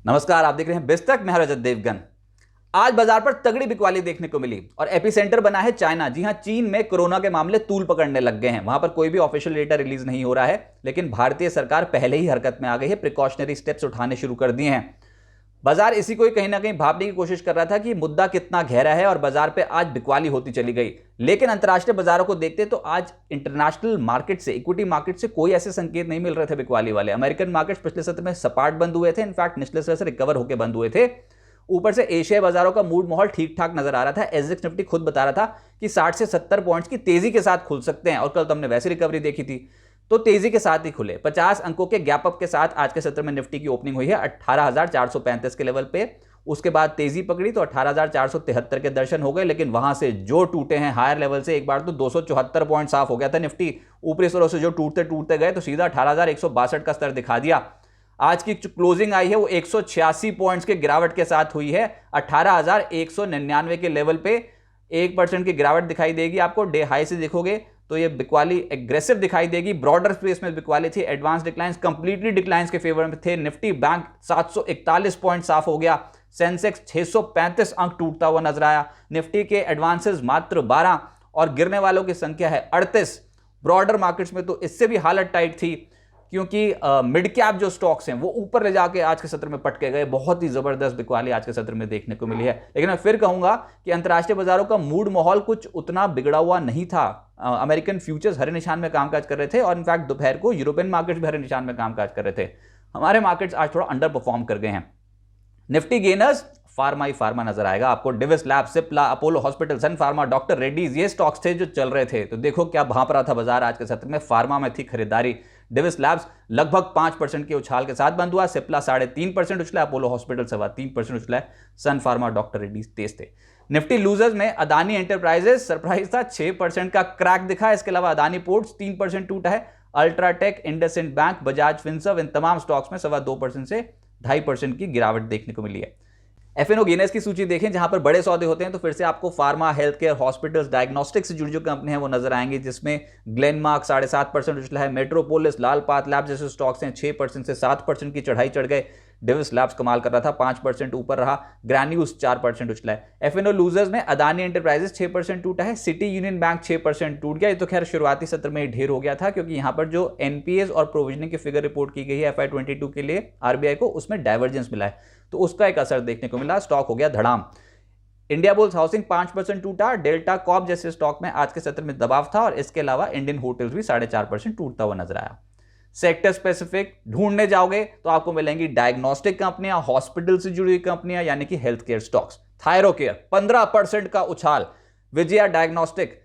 नमस्कार, आप देख रहे हैं बिस्तक। मैं रजत देवगन। आज बाजार पर तगड़ी बिकवाली देखने को मिली और एपिसेंटर बना है चाइना। जी हां, चीन में कोरोना के मामले तूल पकड़ने लग गए हैं। वहां पर कोई भी ऑफिशियल डेटा रिलीज नहीं हो रहा है, लेकिन भारतीय सरकार पहले ही हरकत में आ गई है, प्रिकॉशनरी स्टेप्स उठाने शुरू कर दिए हैं। बाजार इसी को ही कहीं ना कहीं भापने की कोशिश कर रहा था कि मुद्दा कितना गहरा है और बाजार पे आज बिकवाली होती चली गई। लेकिन अंतर्राष्ट्रीय बाजारों को देखते तो आज इंटरनेशनल मार्केट से, इक्विटी मार्केट से कोई ऐसे संकेत नहीं मिल रहे थे बिकवाली वाले। अमेरिकन मार्केट्स पिछले सत्र में सपाट बंद हुए थे, इनफैक्ट निचले स्तर से रिकवर होकर बंद हुए थे। ऊपर से एशियाई बाजारों का मूड माहौल ठीक ठाक नजर आ रहा था। एसजेक्स निफ्टी खुद बता रहा था कि 60 से 70 पॉइंट्स की तेजी के साथ खुल सकते हैं, और कल तो हमने वैसी रिकवरी देखी थी, तो तेजी के साथ ही खुले। 50 अंकों के गैप अप के साथ आज के सत्र में निफ्टी की ओपनिंग हुई है 18,435 के लेवल पे। उसके बाद तेजी पकड़ी तो 18,473 के दर्शन हो गए, लेकिन वहां से जो टूटे हैं हायर लेवल से, एक बार तो 274 पॉइंट साफ हो गया था निफ्टी। ऊपरी स्तरों से जो टूटते टूटते गए तो सीधा 18,162 का स्तर दिखा दिया। आज की क्लोजिंग आई है वो 186 पॉइंट्स के गिरावट के साथ हुई है 18,199 के लेवल पे। 1% की गिरावट दिखाई देगी आपको। डे हाई से देखोगे तो ये बिकवाली एग्रेसिव दिखाई देगी। ब्रॉडर स्पेस में बिकवाली थी। एडवांस डिक्लाइंस कंप्लीटली डिक्लाइंस के फेवर में थे। निफ्टी बैंक 741 पॉइंट साफ हो गया। सेंसेक्स 635 अंक टूटता हुआ नजर आया। निफ्टी के एडवांसेस मात्र 12 और गिरने वालों की संख्या है 38। ब्रॉडर मार्केट्स में तो इससे भी हालत टाइट थी, क्योंकि मिड कैप जो स्टॉक्स हैं वो ऊपर ले जाके आज के सत्र में पटके गए। बहुत ही जबरदस्त बिकवाली आज के सत्र में देखने को मिली है। लेकिन मैं फिर कहूंगा कि अंतर्राष्ट्रीय बाजारों का मूड माहौल कुछ उतना बिगड़ा हुआ नहीं था। अमेरिकन फ्यूचर्स हरे निशान में कामकाज कर रहे थे और इनफैक्ट दोपहर को यूरोपियन मार्केट्स भी हरे निशान में कामकाज कर रहे थे। हमारे मार्केट्स आज थोड़ा अंडर परफॉर्म कर गए हैं। निफ्टी गेनर्स फार्मा ही फार्मा नजर आएगा आपको। Divi's Lab, Cipla, Apollo Hospital, Sun Pharma, Doctor Reddy's, ये स्टॉक्स थे जो चल रहे थे। तो देखो क्या भांप रहा था बाजार आज के सत्र में। फार्मा में थी खरीदारी। डिविस लैब्स लगभग 5% के उछाल के साथ बंद हुआ। सिप्ला 3.5% उछला, अपोलो हॉस्पिटल 3.25% उछला। सन फार्मा, डॉक्टर रेड्डीज तेज थे। निफ्टी लूजर्स में अदानी एंटरप्राइजेस सरप्राइज था, 6% का क्रैक दिखा। इसके अलावा अदानी पोर्ट्स 3% टूटा है। UltraTech, IndusInd Bank, Bajaj Finserv, इन तमाम स्टॉक्स में 2.25% से 2.5% की गिरावट देखने को मिली है। एफएनओ गेनर्स की सूची देखें, जहां पर बड़े सौदे होते हैं तो फिर से आपको pharma, health care, hospitals, diagnostics से जुड़ी जो कंपनी है वो नजर आएंगी, जिसमें ग्लेनमार्क 7.5% उछला है। मेट्रोपोलिस, लाल पाथ लैब जैसे स्टॉक्स हैं 6% से 7% की चढ़ाई चढ़ गए। डिविस लैब्स कमाल कर रहा था, 5% ऊपर रहा। ग्रैन्यूल्स 4% उछला है। एफएनओ लूजर्स में अदानी एंटरप्राइजेस 6% टूटा है। सिटी यूनियन बैंक 6% टूट गया। ये तो खैर शुरुआती सत्र में ढेर हो गया था, क्योंकि यहां पर जो एनपीएस और प्रोविजनिंग की फिगर रिपोर्ट की गई है FY 22 के लिए आरबीआई को, उसमें डाइवर्जेंस मिला है, तो उसका एक असर देखने को मिला। स्टॉक हो गया धड़ाम। इंडिया बुल्स हाउसिंग 5% टूटा। डेल्टा कॉप जैसे स्टॉक में आज के सत्र में दबाव था, और इसके अलावा इंडियन होटल्स भी 4.5% टूटता हुआ नजर आया। सेक्टर स्पेसिफिक ढूंढने जाओगे तो आपको मिलेंगी डायग्नोस्टिक कंपनियां, हॉस्पिटल से जुड़ी हुई कंपनियां यानी कि हेल्थ केयर स्टॉक्स। थायरोकेयर 15% का उछाल। विजया डायग्नोस्टिक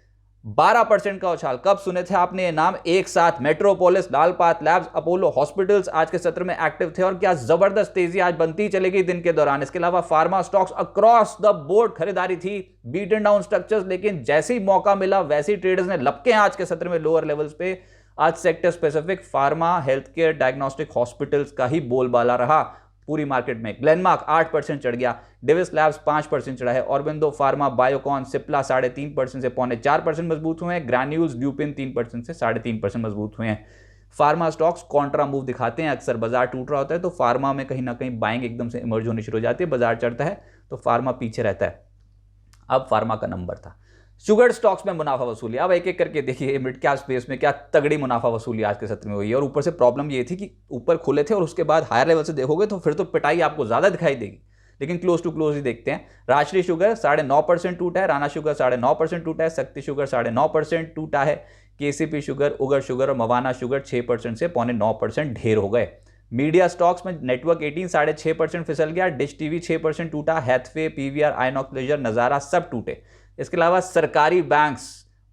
12% का उछाल। कब सुने थे आपने ये नाम एक साथ? मेट्रोपोलिस, लाल पाथ लैब्स, अपोलो हॉस्पिटल्स आज के सत्र में एक्टिव थे, और क्या जबरदस्त तेजी आज बनती चलेगी दिन के दौरान। इसके अलावा pharma stocks across the board खरीदारी थी। बीट एंड डाउन स्ट्रक्चर्स, लेकिन जैसे ही मौका मिला वैसे ही ट्रेडर्स ने लपके आज के सत्र में लोअर लेवल्स पे। आज sector specific pharma, health care, diagnostic, hospitals का ही बोलबाला रहा पूरी मार्केट में। ग्लेनमार्क 8% चढ़ गया। डिविस लैब्स 5% चढ़ा है। ऑरबिंदो फार्मा, बायोकॉन, सिप्ला 3.5% से 4.25% मजबूत हुए हैं। ग्रैन्यूल्स, ल्यूपिन 3% से 3.5% मजबूत हुए हैं। फार्मा स्टॉक्स कॉन्ट्रा मूव दिखाते हैं अक्सर। बाजार टूट रहा होता है तो फार्मा में कहीं ना कहीं बाइंग एकदम से इमर्ज होनी शुरू हो जाती है। बाजार चढ़ता है तो फार्मा पीछे रहता है। अब फार्मा का नंबर था। शुगर स्टॉक्स में मुनाफा वसूली। अब एक एक करके देखिए मिड कैप स्पेस में क्या तगड़ी मुनाफा वसूली आज के सत्र में हुई है। और ऊपर से प्रॉब्लम ये थी कि ऊपर खुले थे और उसके बाद हायर लेवल से देखोगे तो फिर तो पिटाई आपको ज्यादा दिखाई देगी, लेकिन क्लोज टू क्लोज ही देखते हैं। राजश्री शुगर 9.5% टूटा है। राणा शुगर 9.5% टूटा है। शक्ति शुगर 9.5% टूटा है। केसीपी शुगर, उगर शुगर और मवाना शुगर 6% से 9.25% ढेर हो गए। मीडिया स्टॉक्स में नेटवर्क 18 6.5% फिसल गया। डिश टीवी 6% टूटा। हैथवे, पीवीआर, आइनॉक्स लेजर, नजारा सब टूटे। इसके अलावा सरकारी बैंक्स,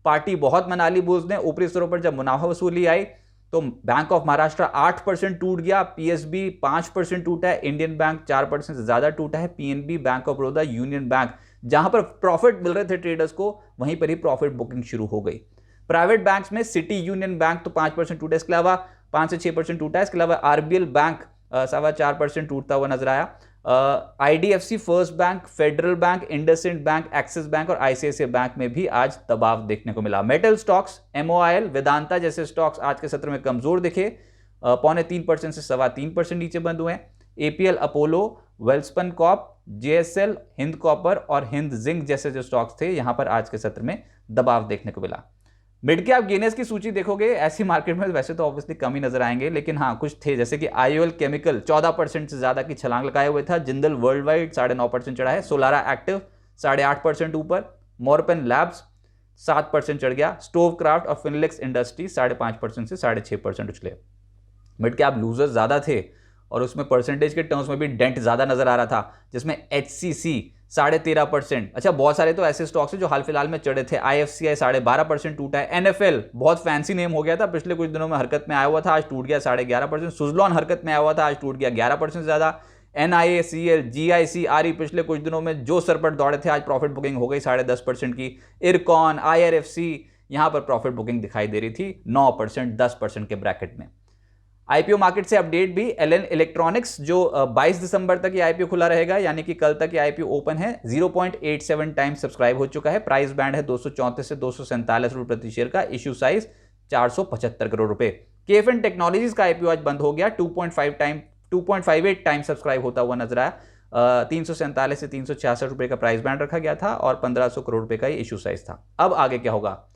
पार्टी बहुत मना ली बुल्स ने। ऊपरी स्तरों पर जब मुनाफा वसूली आई तो बैंक ऑफ महाराष्ट्र 8% टूट गया। पीएसबी 5% टूटा है। इंडियन बैंक 4% से ज्यादा टूटा है। PNB, bank of Baroda, union bank, जहां पर प्रॉफिट मिल रहे थे ट्रेडर्स को, वहीं पर ही प्रॉफिट बुकिंग शुरू हो गई। प्राइवेट बैंक्स में सिटी यूनियन बैंक तो 5% टूटा, इसके अलावा 5 से 6% टूटा है। इसके अलावा आरबीएल बैंक 4.25% टूटता हुआ नजर आया। IDFC, first bank, federal bank, IndusInd bank, axis bank और आईसीआईसीआई बैंक में भी आज दबाव देखने को मिला। मेटल स्टॉक्स, एमओआईएल, वेदांता जैसे स्टॉक्स आज के सत्र में कमजोर दिखे। 0.25% से 3.25% नीचे बंद हुए हैं। APL Apollo, Welspun Corp, JSL, Hind copper और हिंद जिंक जैसे जो स्टॉक्स थे यहां पर आज के सत्र में दबाव देखने को मिला। मिड कैप गेनर्स की सूची देखोगे ऐसी मार्केट में वैसे तो ऑब्वियसली कम ही नजर आएंगे, लेकिन हाँ कुछ थे जैसे कि IOL केमिकल 14% से ज्यादा की छलांग लगाए हुए था, जिंदल वर्ल्ड वाइड 9.5% चढ़ा है, सोलारा एक्टिव 8.5% ऊपर, मोरपेन लैब्स 7% चढ़ गया, स्टोव क्राफ्ट और फिनलेक्स इंडस्ट्री 5.5% से 6.5% उछले। मिड कैप लूजर्स ज्यादा थे और उसमें परसेंटेज के टर्म्स में भी डेंट ज्यादा नजर आ रहा था, जिसमें HCC 13.5%। अच्छा, बहुत सारे तो ऐसे स्टॉक्स हैं जो हाल फिलहाल में चढ़े थे। IFCI 12.5% टूटा है। NFL बहुत फैंसी नेम हो गया था, पिछले कुछ दिनों में हरकत में आया हुआ था, आज टूट गया 11.5%। सुजलॉन हरकत में आया हुआ था, आज टूट गया 11% से ज्यादा। NIACL, GIC, RE पिछले कुछ दिनों में जो सरपट दौड़े थे, आज प्रॉफिट बुकिंग हो गई 10.5% की। इरकॉन, IRFC यहां पर प्रॉफिट बुकिंग दिखाई दे रही थी 9%, 10% के ब्रैकेट में। IPO मार्केट से अपडेट भी, LN इलेक्ट्रॉनिक्स जो 22 दिसंबर तक ये IPO खुला रहेगा, यानी कि कल तक ये IPO ओपन है, 0.87 टाइम सब्सक्राइब हो चुका है। प्राइस बैंड है 234 से 247 रुपए प्रति शेयर का, इश्यू साइज 475 करोड़ रुपए। KFin टेक्नोलॉजीज का IPO आज बंद हो गया, 2.58 टाइम सब्सक्राइब होता हुआ नजर आया। 347 से 366 रुपए का प्राइस बैंड रखा गया था और 1500 करोड़ रुपए का ये इश्यू साइज था। अब आगे क्या होगा?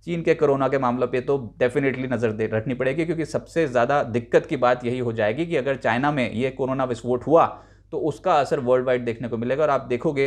चीन के कोरोना के मामलों पे तो डेफिनेटली नजर रखनी पड़ेगी, क्योंकि सबसे ज्यादा दिक्कत की बात यही हो जाएगी कि अगर चाइना में ये कोरोना विस्फोट हुआ तो उसका असर वर्ल्ड वाइड देखने को मिलेगा और आप देखोगे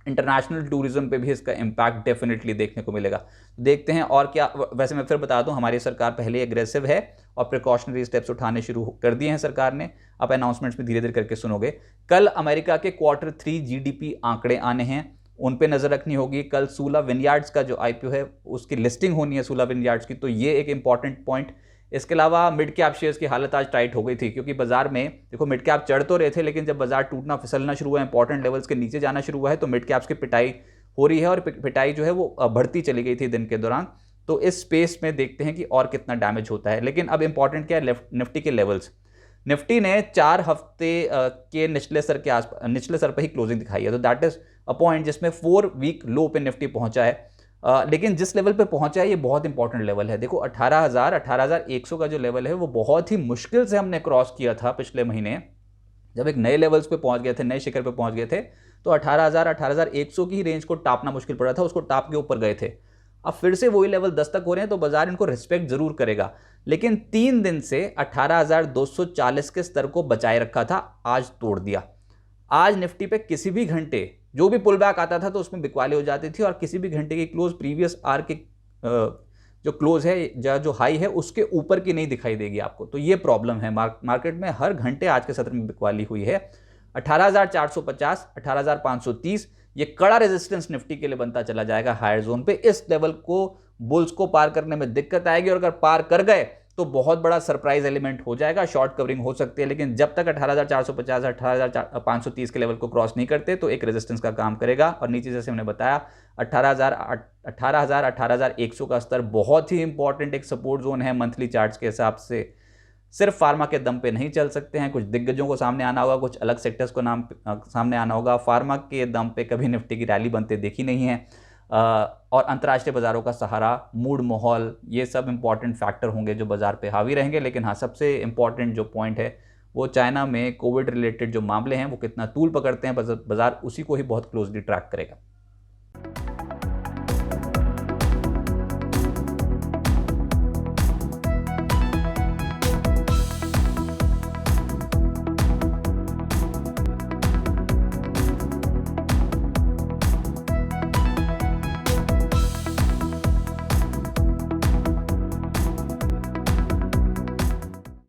इंटरनेशनल टूरिज्म पे भी इसका इम्पैक्ट डेफिनेटली देखने को मिलेगा। देखते हैं और क्या। वैसे मैं फिर बता दूं, हमारी सरकार पहले एग्रेसिव है और प्रिकॉशनरी स्टेप्स उठाने शुरू कर दिए हैं सरकार ने। आप अनाउंसमेंट्स भी धीरे धीरे करके सुनोगे। कल अमेरिका के Q3 GDP आंकड़े आने हैं, उन पे नजर रखनी होगी। कल सूला विनयार्ड्स का जो IPO है उसकी लिस्टिंग होनी है, सूला विनयार्ड्स की, तो ये एक इंपॉर्टेंट पॉइंट। इसके अलावा मिड कैप शेयर्स की हालत आज टाइट हो गई थी, क्योंकि बाजार में देखो मिड कैप चढ़ तो रहे थे, लेकिन जब बाजार टूटना फिसलना शुरू हुआ, इंपॉर्टेंट लेवल्स के नीचे जाना शुरू हुआ है, तो मिड कैप्स की पिटाई हो रही है और पिटाई जो है वो बढ़ती चली गई थी दिन के दौरान। तो इस स्पेस में देखते हैं कि और कितना डैमेज होता है। लेकिन अब इंपॉर्टेंट क्या है, निफ्टी के लेवल्स। निफ्टी ने 4 हफ्ते के निचले सर पर ही क्लोजिंग दिखाई है, तो दैट इज अ पॉइंट जिसमें 4 वीक लो पे निफ्टी पहुंचा है। लेकिन जिस लेवल पे पहुंचा है ये बहुत इंपॉर्टेंट लेवल है। देखो 18,100 का जो लेवल है वो बहुत ही मुश्किल से हमने क्रॉस किया था पिछले महीने, जब एक नए लेवल्स पे पहुंच गए थे, नए शिखर पे पहुंच गए थे, तो 18,100 की ही रेंज को टापना मुश्किल पड़ा था, उसको टाप के ऊपर गए थे। अब फिर से वही लेवल दस्तक हो रहे हैं, तो बाजार इनको रिस्पेक्ट जरूर करेगा। लेकिन 3 दिन से 18,240 के स्तर को बचाए रखा था, आज तोड़ दिया। आज निफ्टी पे किसी भी घंटे जो भी पुल बैक आता था तो उसमें बिकवाली हो जाती थी, और किसी भी घंटे की क्लोज प्रीवियस आर के जो क्लोज है, जो हाई है, उसके ऊपर की नहीं दिखाई देगी आपको। तो ये प्रॉब्लम है मार्केट में, हर घंटे आज के सत्र में बिकवाली हुई है। 18,450, 18,530 ये कड़ा रेजिस्टेंस निफ्टी के लिए बनता चला जाएगा हायर जोन पे। इस लेवल को बुल्स को पार करने में दिक्कत आएगी, और अगर पार कर गए तो बहुत बड़ा सरप्राइज एलिमेंट हो जाएगा, शॉर्ट कवरिंग हो सकती है। लेकिन जब तक 18,450, 18,530 के लेवल को क्रॉस नहीं करते तो एक रेजिस्टेंस का काम करेगा। और नीचे जैसे हमने बताया 18,100 का स्तर बहुत ही इंपॉर्टेंट एक सपोर्ट जोन है मंथली चार्ट्स के हिसाब से। सिर्फ फार्मा के दम पे नहीं चल सकते हैं, कुछ दिग्गजों को सामने आना होगा, कुछ अलग सेक्टर्स को सामने आना होगा। फार्मा के दम पे कभी निफ्टी की रैली बनते देखी नहीं है। और अंतर्राष्ट्रीय बाजारों का सहारा, मूड, माहौल, ये सब इंपॉर्टेंट फैक्टर होंगे जो बाजार पे हावी रहेंगे। लेकिन हाँ, सबसे इंपॉर्टेंट जो पॉइंट है वो चाइना में कोविड रिलेटेड जो मामले हैं वो कितना तूल पकड़ते हैं, बाजार उसी को ही बहुत क्लोजली ट्रैक करेगा।